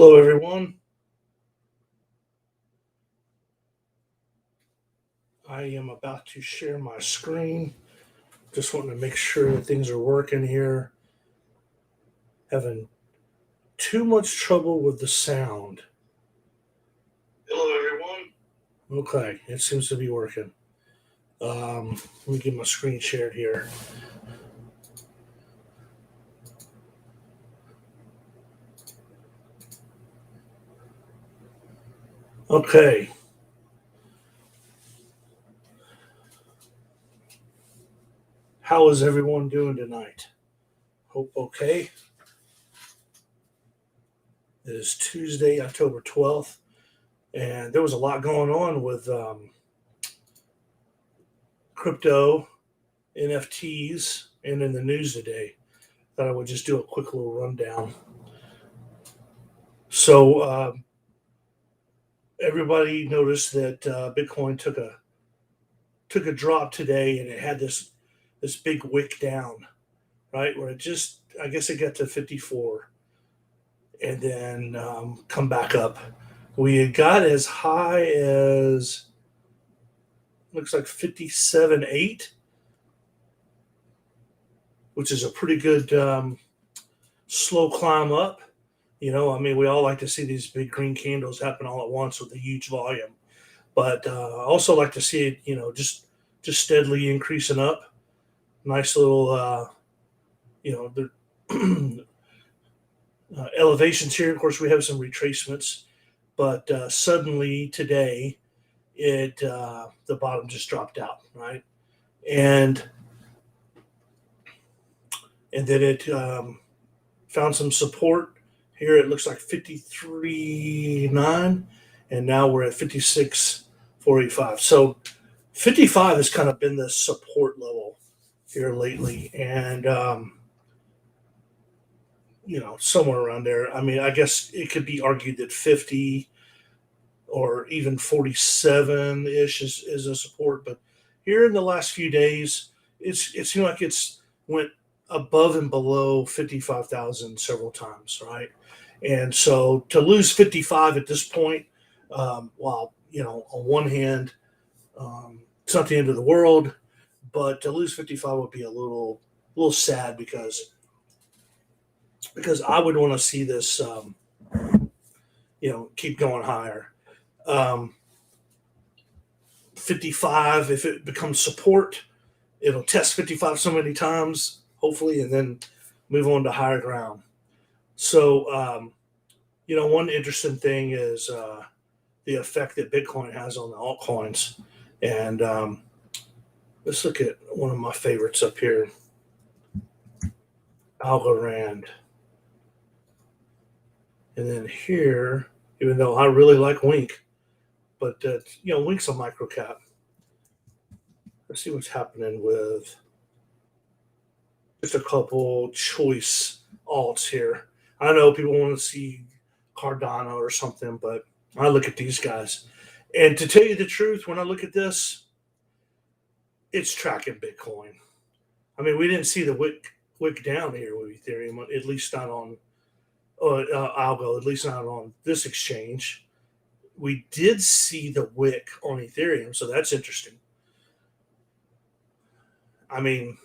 Hello, everyone. I am about to share my screen. Just wanting to make sure that things are working here. Having too much trouble with the sound. Hello, everyone. Okay, it seems to be working. Let me get my screen shared here. Okay. How is everyone doing tonight? Hope okay. It is Tuesday, October 12th, and there was a lot going on with crypto, NFTs, and in the news today. Thought I would just do a quick little rundown. So everybody noticed that Bitcoin took a drop today, and it had this big wick down, right, where it just, I guess it got to 54, and then come back up. We had got as high as looks like 57.8, which is a pretty good slow climb up. I mean, we all like to see these big green candles happen all at once with a huge volume, but I also like to see it, just steadily increasing up. Nice little, the elevations here. Of course, we have some retracements, but suddenly today, the bottom just dropped out, right, and then it found some support here. It looks like 53.9, and now we're at 56.485. So 55 has kind of been the support level here lately, and somewhere around there. I mean, I guess it could be argued that 50 or even 47 ish is a support, but here in the last few days, it seemed like it's went above and below 55,000 several times, right? And so to lose 55 at this point, while on one hand, it's not the end of the world, but to lose 55 would be a little sad because I would want to see this, keep going higher. Um, 55, if it becomes support, it'll test 55 so many times, hopefully, and then move on to higher ground. So, one interesting thing is the effect that Bitcoin has on the altcoins. And let's look at one of my favorites up here, Algorand. And then here, even though I really like Wink, but Wink's a micro cap. Let's see what's happening with just a couple choice alts here. I know people want to see Cardano or something, but I look at these guys. And to tell you the truth, when I look at this, it's tracking Bitcoin. I mean, we didn't see the wick down here with Ethereum, at least not on Algo, at least not on this exchange. We did see the wick on Ethereum, so that's interesting. I mean,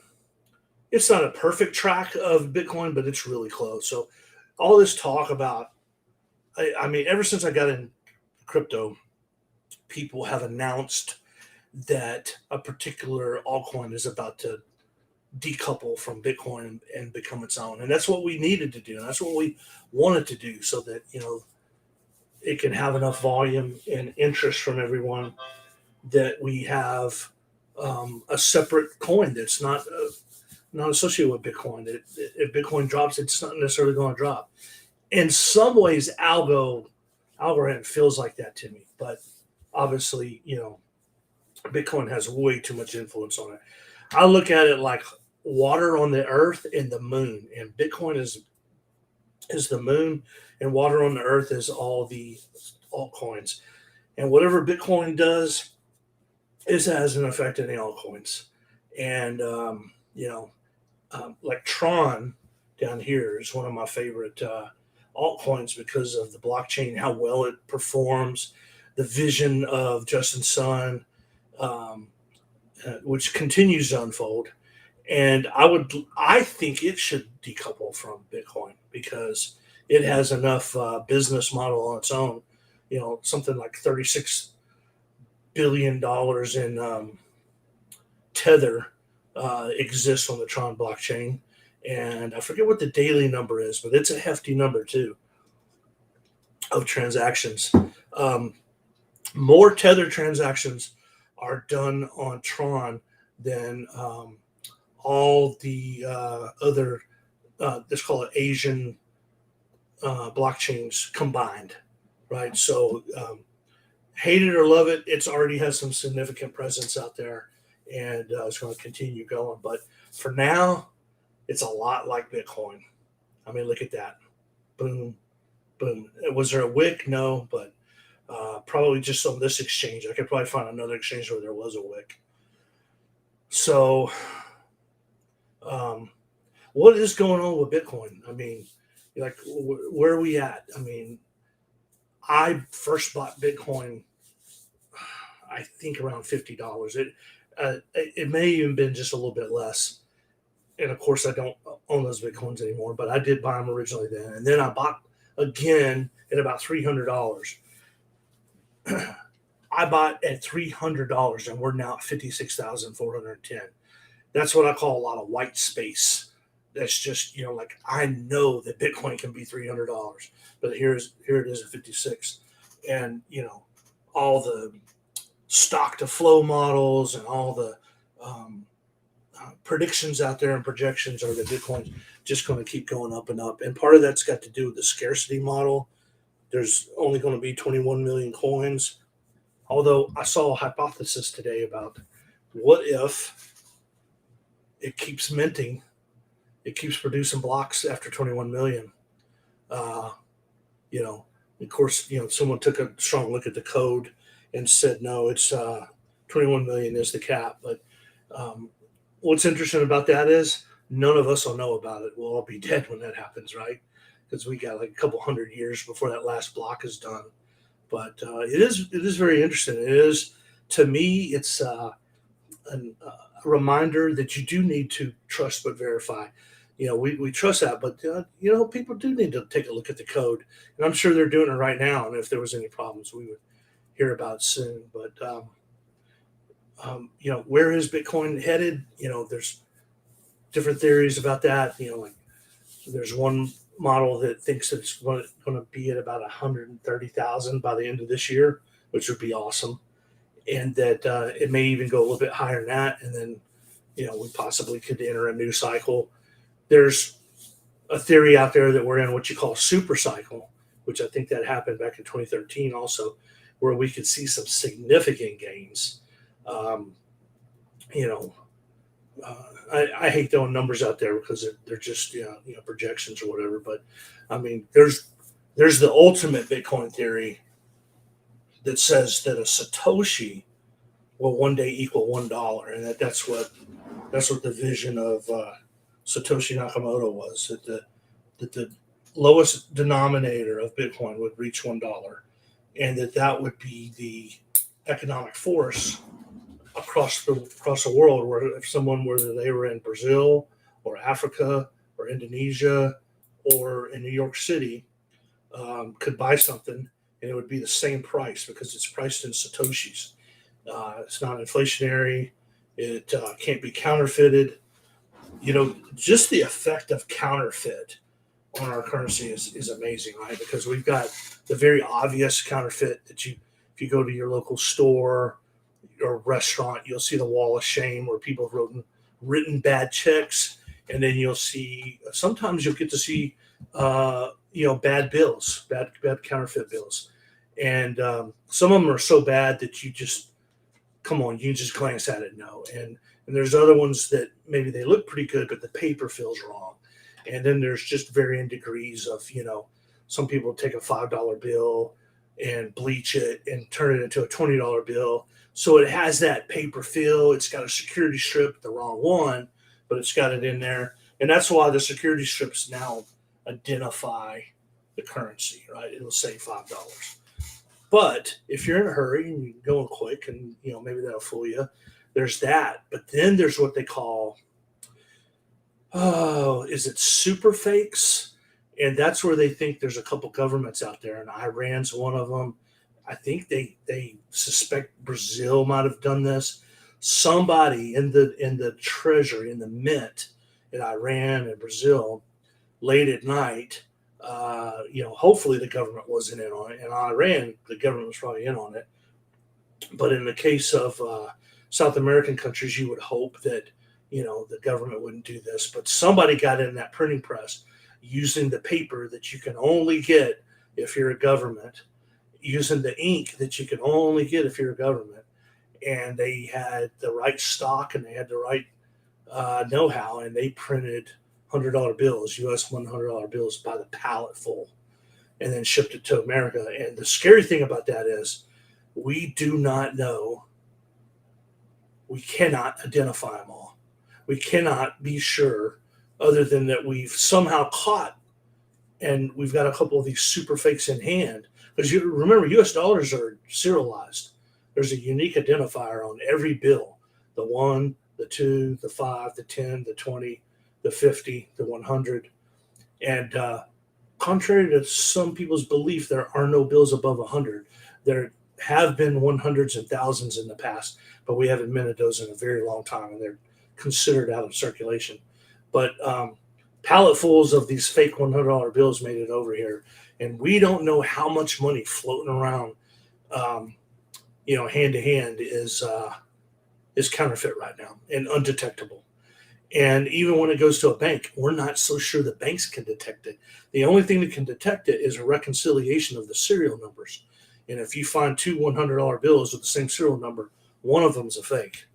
it's not a perfect track of Bitcoin, but it's really close. So all this talk about, I mean, ever since I got in crypto, people have announced that a particular altcoin is about to decouple from Bitcoin and become its own. And that's what we needed to do. And that's what we wanted to do so that, it can have enough volume and interest from everyone that we have a separate coin that's not associated with Bitcoin. If Bitcoin drops, it's not necessarily going to drop. In some ways, Algorand feels like that to me, but obviously, Bitcoin has way too much influence on it. I look at it like water on the earth and the moon, and Bitcoin is the moon, and water on the earth is all the altcoins. And whatever Bitcoin does, it has an effect on the altcoins. And like Tron down here is one of my favorite altcoins because of the blockchain, how well it performs, the vision of Justin Sun, um, which continues to unfold. And I think it should decouple from Bitcoin because it has enough business model on its own. Something like $36 billion in Tether exists on the Tron blockchain, and I forget what the daily number is, but it's a hefty number too of transactions. Um, More Tether transactions are done on Tron than all the other, let's call it Asian blockchains combined, right? So hate it or love it, it's already has some significant presence out there, and it's going to continue going. But for now, it's a lot like Bitcoin. I mean, look at that. Boom, boom. Was there a wick? No, but probably just on this exchange. I could probably find another exchange where there was a wick. So, um, what is going on with Bitcoin? I mean, like, where are we at? I mean, I first bought Bitcoin, I think around $50. It may even been just a little bit less. And of course, I don't own those Bitcoins anymore, but I did buy them originally then. And then I bought again at about $300. I bought at $300, and we're now at 56,410. That's what I call a lot of white space. That's just, like, I know that Bitcoin can be $300, but here it is at 56, and all the stock to flow models and all the predictions out there and projections are that Bitcoin's just going to keep going up and up. And part of that's got to do with the scarcity model. There's only going to be 21 million coins. Although I saw a hypothesis today about what if it keeps minting, it keeps producing blocks after 21 million. Of course, someone took a strong look at the code and said, no, it's 21 million is the cap. But what's interesting about that is none of us will know about it. We'll all be dead when that happens, right? Because we got like a couple hundred years before that last block is done. But it is very interesting. It is, to me, it's a reminder that you do need to trust but verify. We trust that, but people do need to take a look at the code, and I'm sure they're doing it right now. And if there was any problems, we would hear about it soon. But where is Bitcoin headed? There's different theories about that. Like, there's one model that thinks that it's going to be at about 130,000 by the end of this year, which would be awesome, and that it may even go a little bit higher than that, and then we possibly could enter a new cycle. There's a theory out there that we're in what you call super cycle, which I think that happened back in 2013 also, where we could see some significant gains. I hate throwing numbers out there because they're just projections or whatever. But I mean, there's the ultimate Bitcoin theory that says that a Satoshi will one day equal $1, and that's what the vision of Satoshi Nakamoto was, that the lowest denominator of Bitcoin would reach $1, and that would be the economic force across the world, where if someone, whether they were in Brazil or Africa or Indonesia or in New York City, could buy something, and it would be the same price because it's priced in Satoshis. It's not inflationary. It can't be counterfeited. Just the effect of counterfeit on our currency is amazing, right? Because we've got the very obvious counterfeit that if you go to your local store or restaurant, you'll see the wall of shame where people have written bad checks, and then sometimes you'll get to see bad bills, bad counterfeit bills, and some of them are so bad that you just glance at it and know. And there's other ones that maybe they look pretty good, but the paper feels wrong. And then there's just varying degrees of some people take a $5 bill and bleach it and turn it into a $20 bill. So it has that paper feel. It's got a security strip, the wrong one, but it's got it in there. And that's why the security strips now identify the currency, right? It'll say $5. But if you're in a hurry and you're going quick, and maybe that'll fool you, there's that. But then there's what they call, oh, is it super fakes? And that's where they think there's a couple governments out there, and Iran's one of them. I think they suspect Brazil might have done this. Somebody in the treasury, in the mint in Iran and Brazil, late at night, hopefully the government wasn't in on it. In Iran, the government was probably in on it. But in the case of South American countries, you would hope that the government wouldn't do this. But somebody got in that printing press using the paper that you can only get if you're a government, using the ink that you can only get if you're a government, and they had the right stock and they had the right know-how, and they printed $100 bills, U.S. $100 bills by the pallet full, and then shipped it to America. And the scary thing about that is we do not know. We cannot identify them all. We cannot be sure, other than that we've somehow caught, and we've got a couple of these super fakes in hand. Because you remember, U.S. dollars are serialized. There's a unique identifier on every bill: the 1, the 2, the 5, the 10, the 20, the 50, the 100. And contrary to some people's belief, there are no bills above 100. There have been 100s and thousands in the past, but we haven't minted those in a very long time, and they're considered out of circulation. But palletfuls of these fake $100 bills made it over here, and we don't know how much money floating around, hand to hand is counterfeit right now and undetectable. And even when it goes to a bank, we're not so sure the banks can detect it. The only thing that can detect it is a reconciliation of the serial numbers. And if you find two $100 bills with the same serial number, one of them's a fake,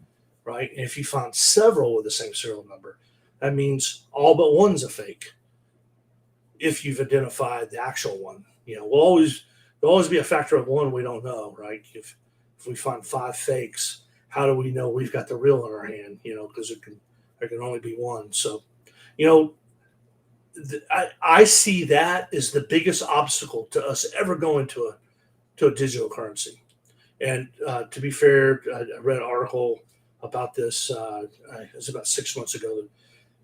right? And if you find several with the same serial number, that means all but one's a fake. If you've identified the actual one, there'll always be a factor of one we don't know, right? If we find 5 fakes, how do we know we've got the real in our hand? Because there can only be one. So, I see that as the biggest obstacle to us ever going to a digital currency. And to be fair, I read an article about this. It was about 6 months ago that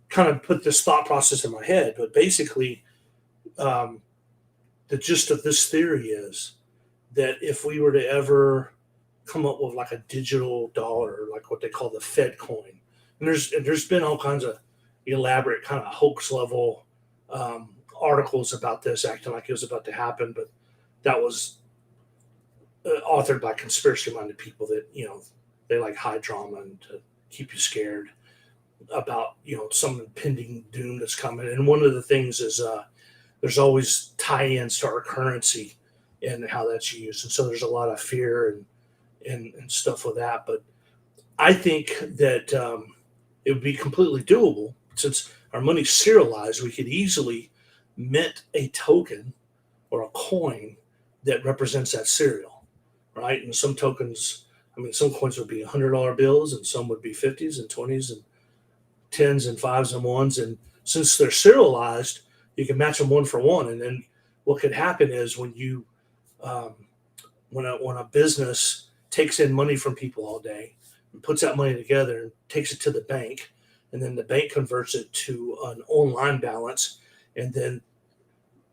kind of put this thought process in my head. But basically, the gist of this theory is that if we were to ever come up with like a digital dollar, like what they call the Fed coin, and there's been all kinds of elaborate kind of hoax level articles about this, acting like it was about to happen, but that was authored by conspiracy minded people that they like high drama and to keep you scared about some impending doom that's coming. And one of the things is there's always tie-ins to our currency and how that's used, and so there's a lot of fear and stuff with that. But I think that it would be completely doable since our money's serialized. We could easily mint a token or a coin that represents that serial, right? And some tokens, some coins would be $100 bills, and some would be 50s and 20s and 10s and 5s and 1s. And since they're serialized, you can match them one for one. And then what could happen is when you when a business takes in money from people all day and puts that money together and takes it to the bank, and then the bank converts it to an online balance, and then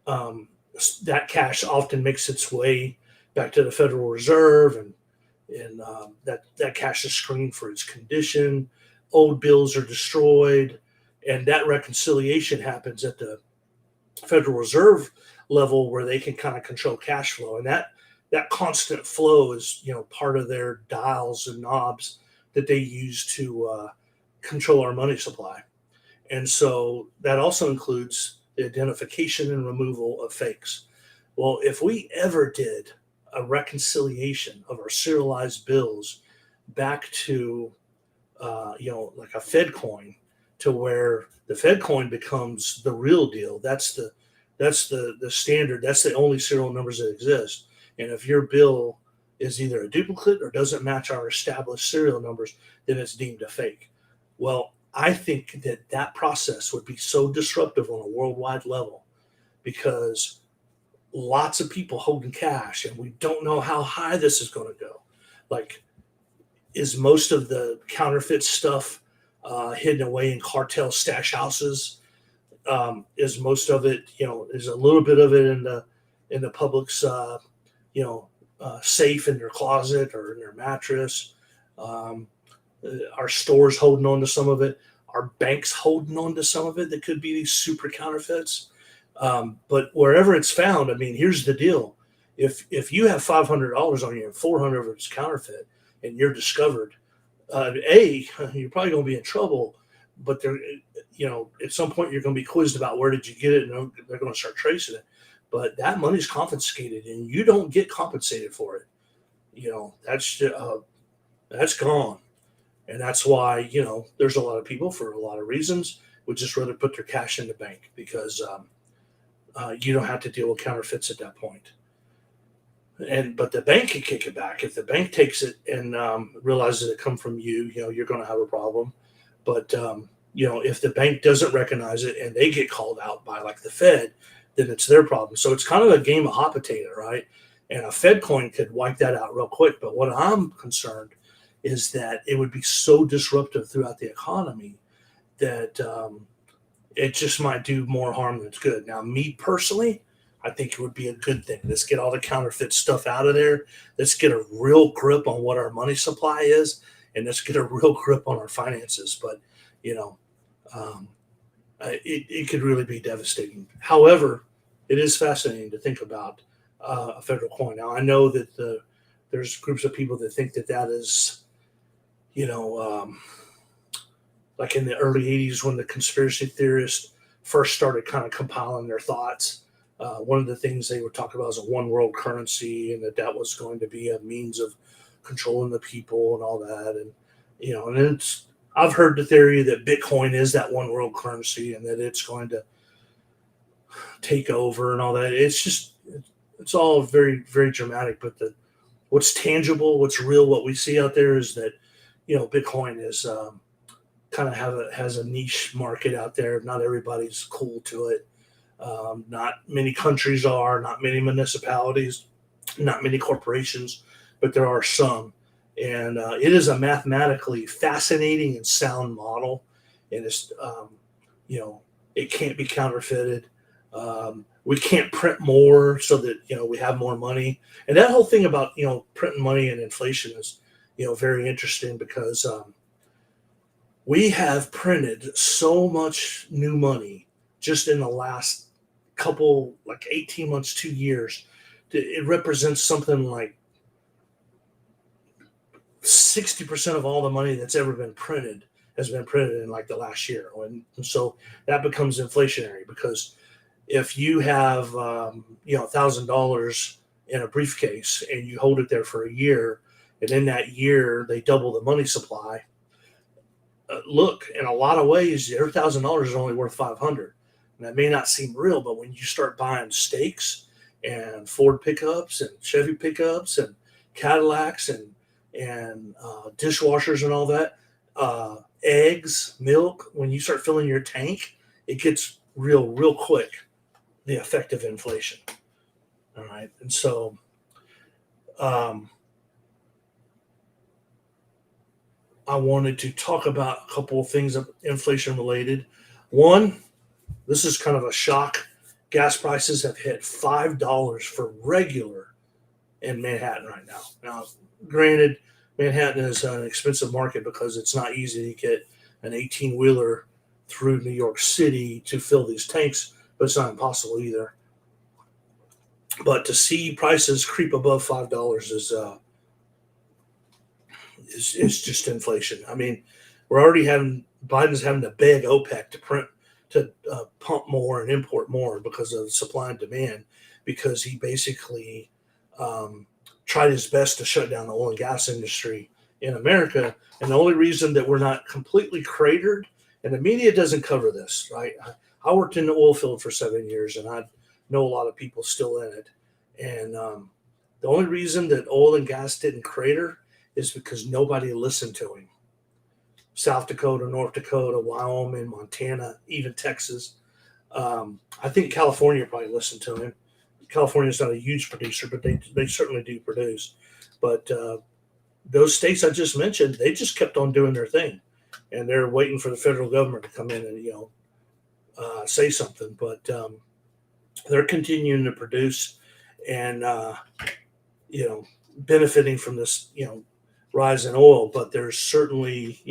that cash often makes its way back to the Federal Reserve, and that cash is screened for its condition. Old bills are destroyed, and that reconciliation happens at the Federal Reserve level, where they can kind of control cash flow, and that constant flow is part of their dials and knobs that they use to control our money supply. And so that also includes the identification and removal of fakes. Well, if we ever did a reconciliation of our serialized bills back to like a Fed coin, to where the Fed coin becomes the real deal. That's the standard. That's the only serial numbers that exist. And if your bill is either a duplicate or doesn't match our established serial numbers, then it's deemed a fake. Well, I think that process would be so disruptive on a worldwide level, because lots of people holding cash, and we don't know how high this is going to go. Like, is most of the counterfeit stuff hidden away in cartel stash houses? Is most of it, is a little bit of it in the public's, safe in their closet or in their mattress? Um, are stores holding on to some of it? Are banks holding on to some of it that could be these super counterfeits? But wherever it's found, I mean, here's the deal: if you have $500 on you and 400 of it's counterfeit, and you're discovered, you're probably going to be in trouble. But at some point you're going to be quizzed about where did you get it, and they're going to start tracing it. But that money's confiscated, and you don't get compensated for it. That's gone, and that's why there's a lot of people, for a lot of reasons, would just rather put their cash in the bank, because you don't have to deal with counterfeits at that point. But the bank can kick it back if the bank takes it and realizes it come from you. You're going to have a problem. But if the bank doesn't recognize it and they get called out by like the Fed, then it's their problem. So it's kind of a game of hot potato, right? And a Fed coin could wipe that out real quick. But what I'm concerned is that it would be so disruptive throughout the economy that it just might do more harm than it's good. Now, me personally, I think it would be a good thing. Let's get all the counterfeit stuff out of there. Let's get a real grip on what our money supply is, and let's get a real grip on our finances. But, it could really be devastating. However, it is fascinating to think about a federal coin. Now, I know that there's groups of people that think that is, like in the early 80s when the conspiracy theorists first started kind of compiling their thoughts. One of the things they would talk about is a one world currency, and that was going to be a means of controlling the people and all that. And I've heard the theory that Bitcoin is that one world currency and that it's going to take over and all that. It's all very, very dramatic. But what's tangible, what's real, what we see out there is that, Bitcoin is kind of has a niche market out there. Not everybody's cool to it. Not many countries are, not many municipalities, not many corporations, but there are some. And it is a mathematically fascinating and sound model. And it can't be counterfeited. We can't print more so that, we have more money. And that whole thing about, printing money and inflation is, very interesting, because we have printed so much new money just in the last couple, like 18 months, 2 years. It represents something like 60% of all the money that's ever been printed has been printed in like the last year. And so that becomes inflationary, because if you have, $1,000 in a briefcase and you hold it there for a year, and in that year they double the money supply, look, in a lot of ways, your $1,000 is only worth 500. And that may not seem real, but when you start buying steaks and Ford pickups and Chevy pickups and Cadillacs and dishwashers and all that, eggs, milk, when you start filling your tank, it gets real quick, the effect of inflation. All right. And so, I wanted to talk about a couple of things of inflation related. One, this is kind of a shock. Gas prices have hit $5 for regular in Manhattan right now. Now, granted, Manhattan is an expensive market because it's not easy to get an 18-wheeler through New York City to fill these tanks, but it's not impossible either. But to see prices creep above $5 is just inflation. I mean, we're already Biden's having to beg OPEC to pump more and import more because of supply and demand, because he basically tried his best to shut down the oil and gas industry in America. And the only reason that we're not completely cratered, and the media doesn't cover this, right? I worked in the oil field for 7 years, and I know a lot of people still in it. And the only reason that oil and gas didn't crater is because nobody listened to him. South Dakota, North Dakota, Wyoming, Montana, even Texas. I think California probably listened to him. California is not a huge producer, but they certainly do produce. But those states I just mentioned, they just kept on doing their thing, and they're waiting for the federal government to come in and say something. But they're continuing to produce, and benefiting from this rise in oil. But there's certainly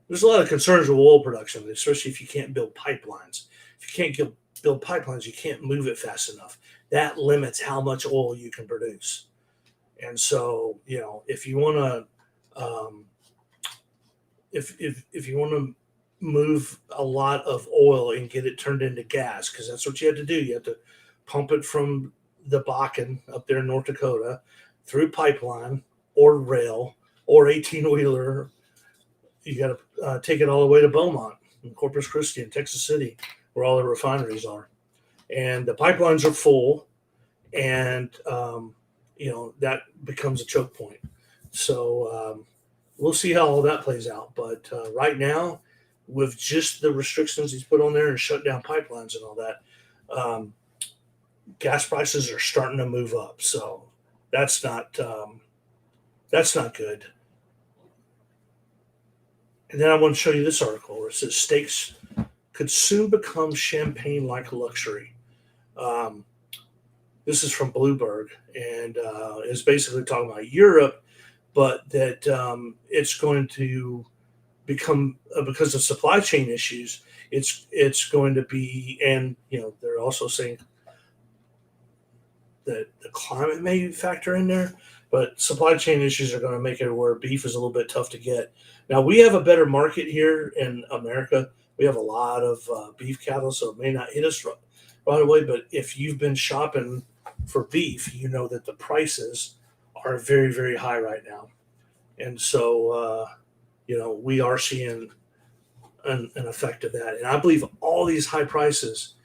there's a lot of concerns with oil production, especially if you can't build pipelines. If you can't build pipelines, you can't move it fast enough. That limits how much oil you can produce. And so, if you want to, if you want to move a lot of oil and get it turned into gas, because that's what you have to do. You have to pump it from the Bakken up there in North Dakota through pipeline or rail or 18-wheeler. You got to take it all the way to Beaumont and Corpus Christi and Texas City, where all the refineries are. And the pipelines are full, and that becomes a choke point. So we'll see how all that plays out. But right now, with just the restrictions he's put on there and shut down pipelines and all that, gas prices are starting to move up. So that's not good. And then I want to show you this article where it says steaks could soon become champagne-like luxury. This is from Bloomberg, and it's basically talking about Europe, but that it's going to become, because of supply chain issues, it's going to be, and they're also saying that the climate may factor in there, but supply chain issues are going to make it where beef is a little bit tough to get. Now, we have a better market here in America. We have a lot of beef cattle, so it may not hit us right away. But if you've been shopping for beef, you know that the prices are very, very high right now. And so, we are seeing an effect of that. And I believe all these high prices,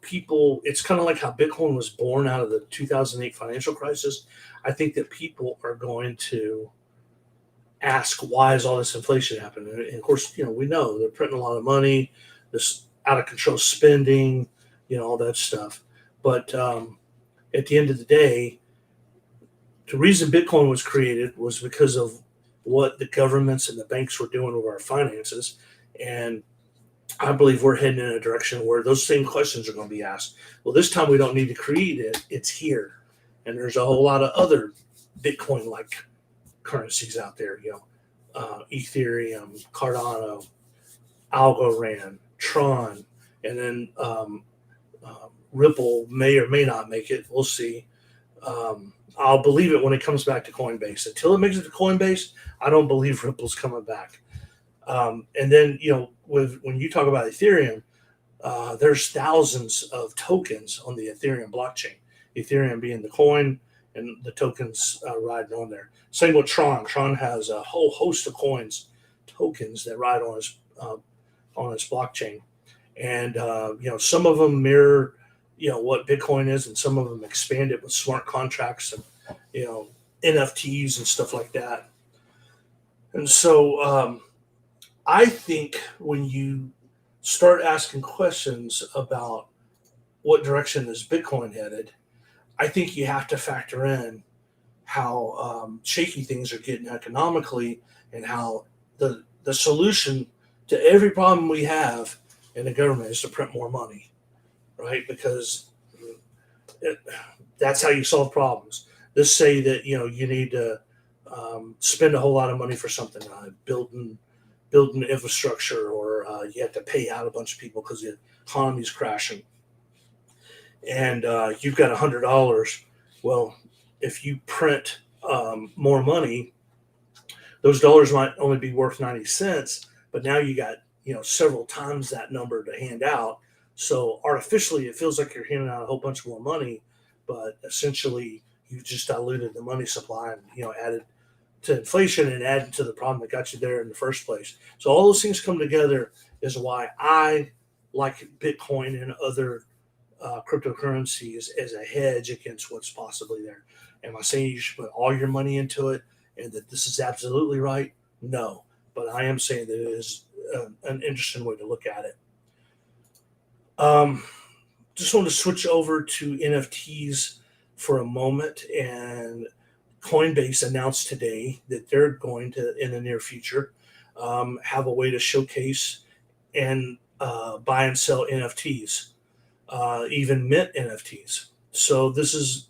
people, it's kind of like how Bitcoin was born out of the 2008 financial crisis. I think that people are going to ask, why is all this inflation happening? And of course, we know they're printing a lot of money, this out of control spending, all that stuff. But at the end of the day, the reason Bitcoin was created was because of what the governments and the banks were doing with our finances. And I believe we're heading in a direction where those same questions are going to be asked. Well, this time we don't need to create it. It's here. And there's a whole lot of other Bitcoin-like currencies out there, Ethereum, Cardano, Algorand, Tron, and then Ripple may or may not make it. We'll see. I'll believe it when it comes back to Coinbase. Until it makes it to Coinbase, I don't believe Ripple's coming back. And then, when you talk about Ethereum, there's thousands of tokens on the Ethereum blockchain. Ethereum being the coin and the tokens riding on there. Same with Tron. Tron has a whole host of tokens that ride on his blockchain. And, some of them mirror, what Bitcoin is, and some of them expand it with smart contracts and, NFTs and stuff like that. And so I think when you start asking questions about what direction is Bitcoin headed, I think you have to factor in how shaky things are getting economically, and how the solution to every problem we have in the government is to print more money, right? Because that's how you solve problems. Let's say that you need to spend a whole lot of money for something, building infrastructure, or you have to pay out a bunch of people because the economy's crashing, and you've got $100. Well, if you print more money, those dollars might only be worth 90 cents, but now you got several times that number to hand out. So artificially, it feels like you're handing out a whole bunch more money, but essentially you've just diluted the money supply and added to inflation and added to the problem that got you there in the first place. So all those things come together is why I like Bitcoin and other cryptocurrencies as a hedge against what's possibly there. Am I saying you should put all your money into it and that this is absolutely right? No, but I am saying that it is an interesting way to look at it. just want to switch over to NFTs for a moment. And Coinbase announced today that they're going to, in the near future, have a way to showcase and buy and sell NFTs, even mint NFTs. So this is,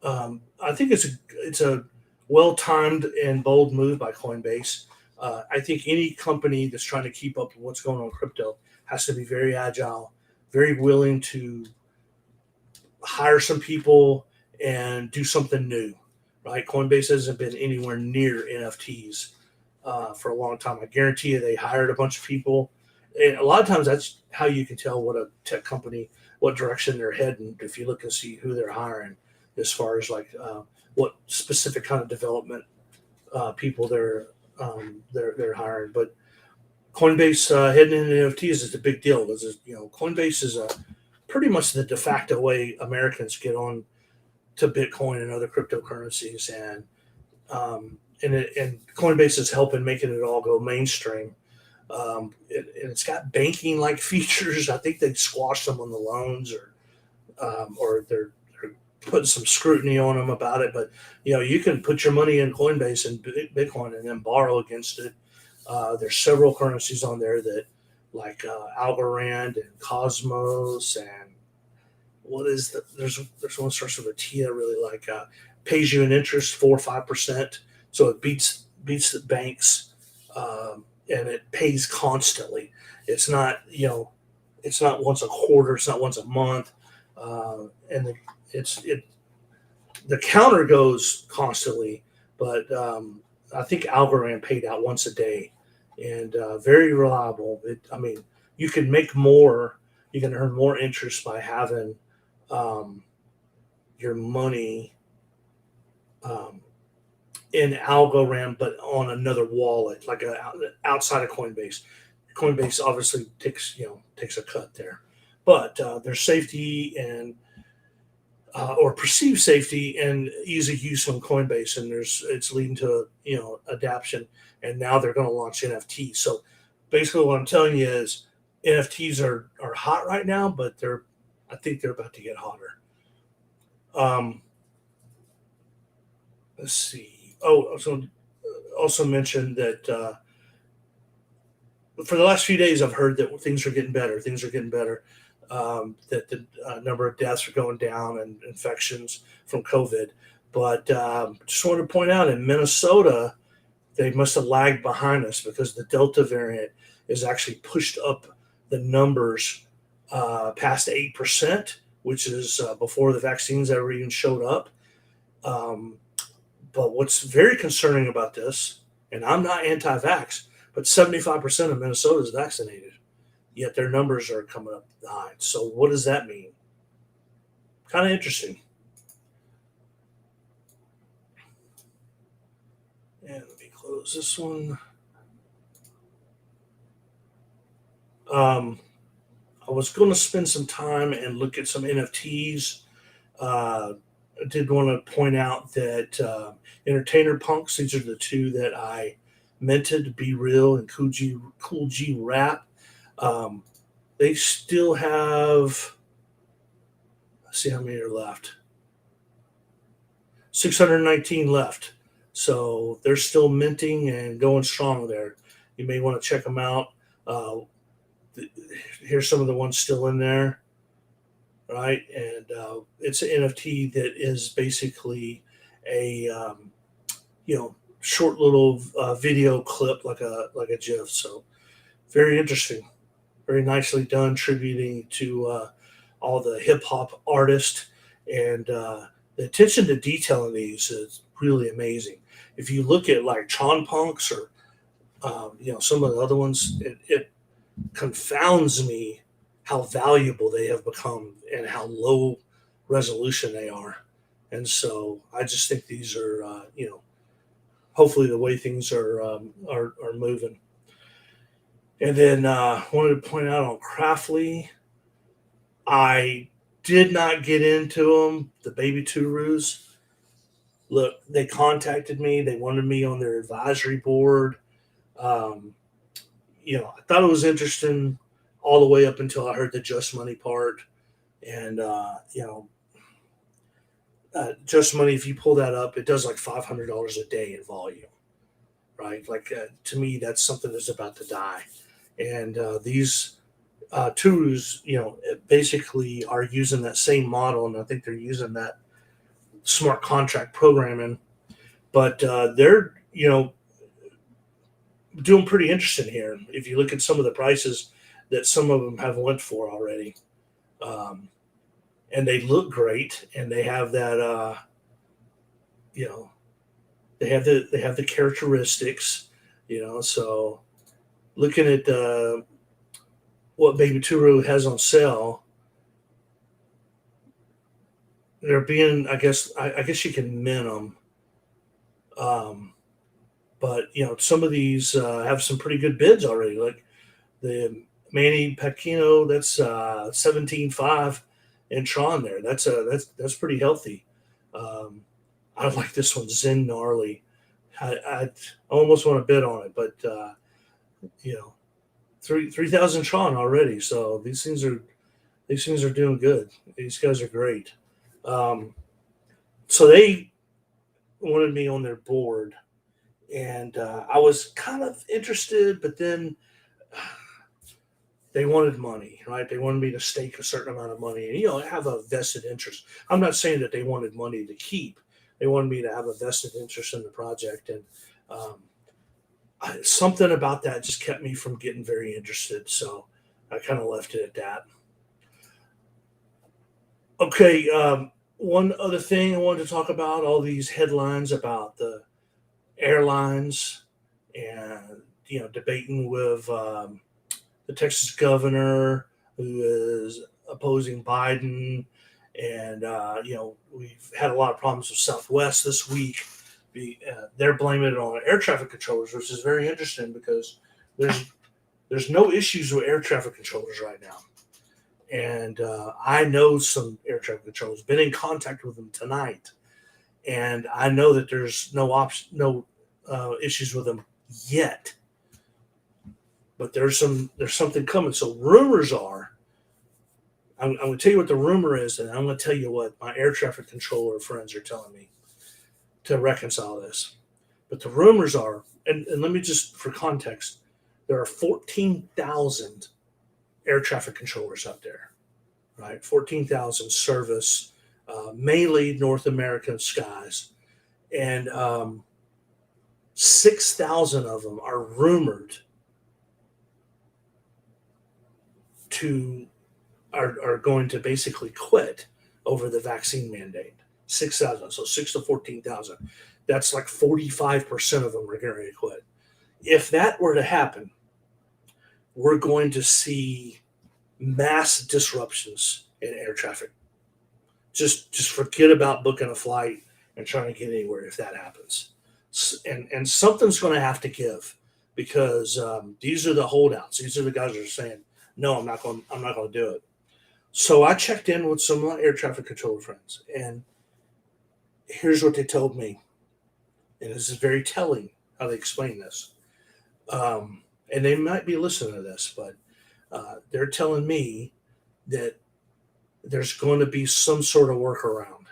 I think it's a well timed and bold move by Coinbase. I think any company that's trying to keep up with what's going on in crypto has to be very agile, very willing to hire some people and do something new. Right? Coinbase hasn't been anywhere near NFTs for a long time. I guarantee you, they hired a bunch of people, and a lot of times that's how you can tell what a tech company, what direction they're heading. If you look and see who they're hiring, as far as like what specific kind of development people they're hiring. But Coinbase heading into NFTs is a big deal because Coinbase is pretty much the de facto way Americans get on to Bitcoin and other cryptocurrencies, and Coinbase is helping making it all go mainstream. And it's got banking like features. I think they squashed some on the loans, or they're putting some scrutiny on them about it. But you can put your money in Coinbase and Bitcoin and then borrow against it. There's several currencies on there that, like Algorand and Cosmos, and there's one starts with a T I really like. Pays you an interest 4 or 5%, so it beats the banks, and it pays constantly. It's not it's not once a quarter, it's not once a month, and the counter goes constantly, but I think Algorand paid out once a day, and very reliable. You can make more, you can earn more interest by having your money in Algorand, but on another wallet, like outside of Coinbase. Coinbase obviously takes a cut there, but there's safety and or perceived safety and easy use on Coinbase, and it's leading to adaption. And now they're going to launch NFTs. So basically, what I'm telling you is NFTs are hot right now, but I think they're about to get hotter. Let's see. Oh, so also mentioned that for the last few days, I've heard that things are getting better. Things are getting better. That the number of deaths are going down and infections from COVID. But just wanted to point out in Minnesota, they must have lagged behind us because the Delta variant is actually pushed up the numbers past 8%, which is before the vaccines ever even showed up. But what's very concerning about this, and I'm not anti-vax, but 75% of Minnesota is vaccinated, yet their numbers are coming up high. So what does that mean? Kind of interesting. And let me close this one. I was going to spend some time and look at some NFTs. I did want to point out that Entertainer Punks, these are the two that I minted, Be Real and Cool G Rap. They still have, let's see how many are left. 619 left. So they're still minting and going strong there. You may want to check them out. Here's some of the ones still in there, right? And it's an NFT that is basically a short little video clip, like a GIF. So very interesting, very nicely done, tributing to all the hip hop artists, and the attention to detail in these is really amazing. If you look at like Tron Punks or some of the other ones, it confounds me how valuable they have become and how low resolution they are. And so I just think these are, hopefully the way things are moving. And then wanted to point out on Craftly, I did not get into them, the Baby Turus. Look, they contacted me. They wanted me on their advisory board. I thought it was interesting all the way up until I heard the Just Money part. And just money. If you pull that up, it does like $500 a day in volume, right? Like to me, that's something that's about to die. And these twos, basically are using that same model, and I think they're using that smart contract programming. But they're doing pretty interesting here. If you look at some of the prices that some of them have went for already, um, and they look great, and they have that, you know, they have the characteristics, So looking at what Baby Turu has on sale, they're being, I guess you can min them, um, but some of these have some pretty good bids already. Like the Manny Pacquiao, that's 17.5 in Tron there. That's pretty healthy. Um, I like this one, Zen Gnarly. I almost want to bid on it, but you know, 3,000 Tron already. So these things are doing good. These guys are great. Um, so they wanted me on their board, and I was kind of interested, but then they wanted money, right? They wanted me to stake a certain amount of money, and have a vested interest. I'm not saying that they wanted money to keep. They wanted me to have a vested interest in the project, and um, something about that just kept me from getting very interested. So I kind of left it at that. Okay, one other thing I wanted to talk about: all these headlines about the airlines, and debating with the Texas governor who is opposing Biden. And, we've had a lot of problems with Southwest this week. They're blaming it on air traffic controllers, which is very interesting because there's no issues with air traffic controllers right now. And I know some air traffic controllers, been in contact with them tonight. And I know that there's no issues with them yet, but there's something coming. So rumors are, I'm going to tell you what the rumor is, and I'm going to tell you what my air traffic controller friends are telling me to reconcile this. But the rumors are, and let me just, for context, there are 14,000 air traffic controllers out there, right? 14,000 service, mainly North American skies. And 6,000 of them are rumored to are going to basically quit over the vaccine mandate. 6,000, so 6 to 14,000. That's like 45% of them are going to quit. If that were to happen, we're going to see mass disruptions in air traffic. Just forget about booking a flight and trying to get anywhere if that happens. And something's going to have to give, because these are the holdouts. These are the guys that are saying, no, I'm not going to do it. So I checked in with some of my air traffic controller friends, and here's what they told me. And this is very telling how they explain this. And they might be listening to this, but they're telling me that there's going to be some sort of workaround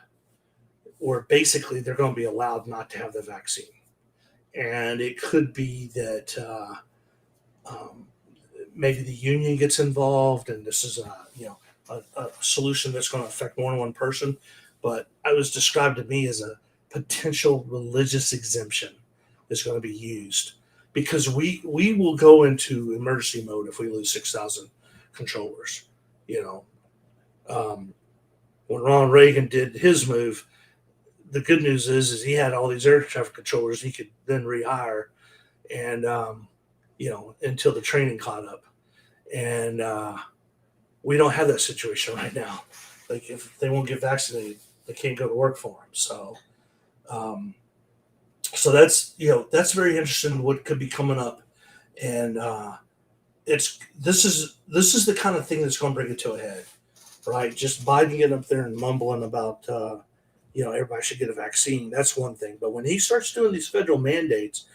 where basically they're going to be allowed not to have the vaccine. And it could be that um, maybe the union gets involved, and this is a solution that's going to affect more than one person. But it was described to me as a potential religious exemption is going to be used, because we will go into emergency mode if we lose 6,000 controllers. You know, when Ronald Reagan did his move, the good news is he had all these air traffic controllers he could then rehire, and until the training caught up. And we don't have that situation right now. Like, if they won't get vaccinated, they can't go to work for them. Um, so that's very interesting. What could be coming up, and this is the kind of thing that's going to bring it to a head, right? Just Biden getting up there and mumbling about everybody should get a vaccine. That's one thing, but when he starts doing these federal mandates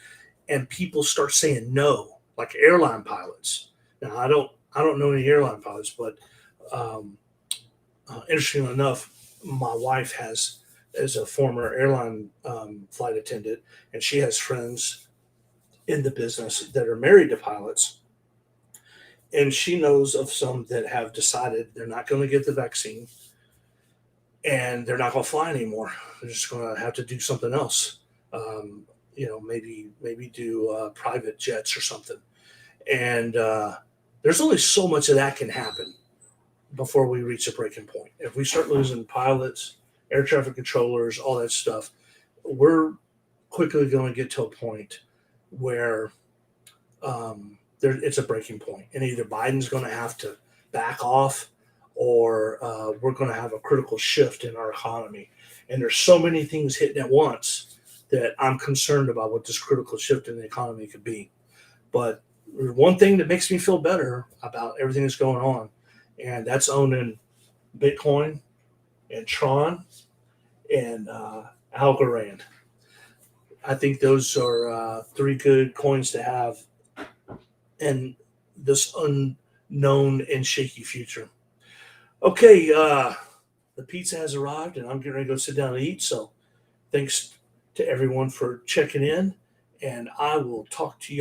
and people start saying no, like airline pilots. Now I don't know any airline pilots, but Interestingly enough, my wife is a former airline flight attendant, and she has friends in the business that are married to pilots, and she knows of some that have decided they're not going to get the vaccine and they're not going to fly anymore. They're just going to have to do something else. Um, maybe do private jets or something. And there's only so much of that can happen before we reach a breaking point. If we start losing pilots, air traffic controllers, all that stuff, we're quickly going to get to a point where it's a breaking point, and either Biden's going to have to back off, or we're going to have a critical shift in our economy. And there's so many things hitting at once that I'm concerned about what this critical shift in the economy could be. But there's one thing that makes me feel better about everything that's going on, and that's owning Bitcoin and Tron and Algorand. I think those are three good coins to have in this unknown and shaky future. Okay, the pizza has arrived, and I'm getting ready to go sit down and eat. So thanks to everyone for checking in, and I will talk to you